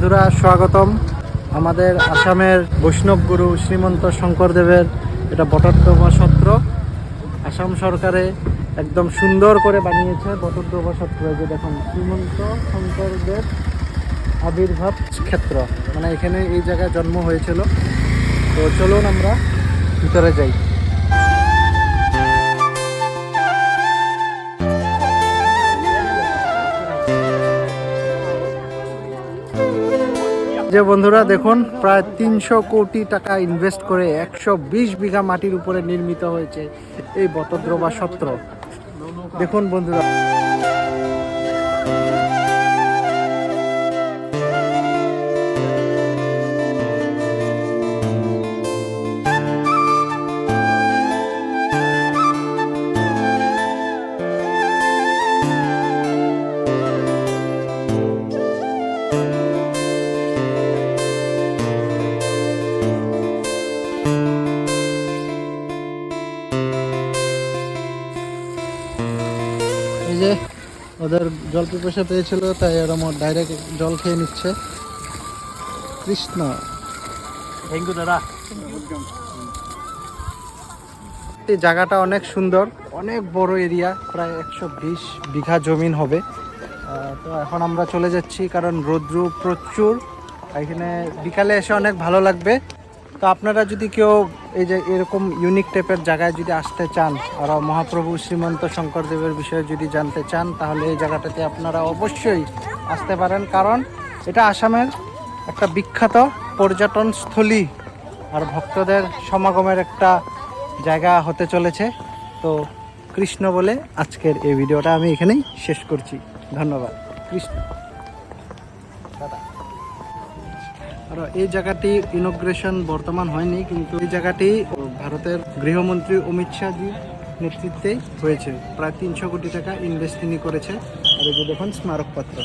বন্ধুরা, স্বাগতম আমাদের আসামের বৈষ্ণব গুরু শ্রীমন্ত শঙ্করদেবের এটা বটদ্রবা সত্র। আসাম সরকারে একদম সুন্দর করে বানিয়েছে বটদ্রবা সত্র। যে দেখুন, শ্রীমন্ত শঙ্করদেব আবির্ভাব ক্ষেত্র, মানে এখানে এই জায়গায় জন্ম হয়েছিল। তো চলুন আমরা ভিতরে যাই। যে বন্ধুরা দেখুন, প্রায় 300 কোটি টাকা ইনভেস্ট করে 120 বিঘা মাটির উপরে নির্মিত হয়েছে এই বটদ্রবা সত্র। দেখুন বন্ধুরা, এই যে ওদের জল পিপাসা পেয়েছিল, তাই ওরা ডাইরেক্ট জল খেয়ে নিচ্ছে। কৃষ্ণ, থ্যাংক ইউ দাদা। এই জায়গাটা অনেক সুন্দর, অনেক বড় এরিয়া, প্রায় 120 বিঘা জমিন হবে। তো এখন আমরা চলে যাচ্ছি, কারণ রৌদ্র প্রচুর। এখানে বিকালে এসে অনেক ভালো লাগবে। তো আপনারা যদি কেউ এই যে এরকম ইউনিক টাইপের জায়গায় যদি আসতে চান, আর মহাপ্রভু শ্রীমন্ত শঙ্করদেবের বিষয়ে যদি জানতে চান, তাহলে এই জায়গাটাতে আপনারা অবশ্যই আসতে পারেন, কারণ এটা আসামের একটা বিখ্যাত পর্যটনস্থলী আর ভক্তদের সমাগমের একটা জায়গা হতে চলেছে। তো কৃষ্ণ বলে আজকের এই ভিডিওটা আমি এখানেই শেষ করছি। ধন্যবাদ। কৃষ্ণ দাদা। আর এই জায়গাটি ইনগ্রেশন বর্তমান হয়নি, কিন্তু এই জায়গাটি ভারতের গৃহমন্ত্রী অমিত শাহজির নেতৃত্বেই হয়েছে। প্রায় 300 কোটি টাকা ইনভেস্ট তিনি করেছে। আর এই যে দেখুন স্মারকপত্র।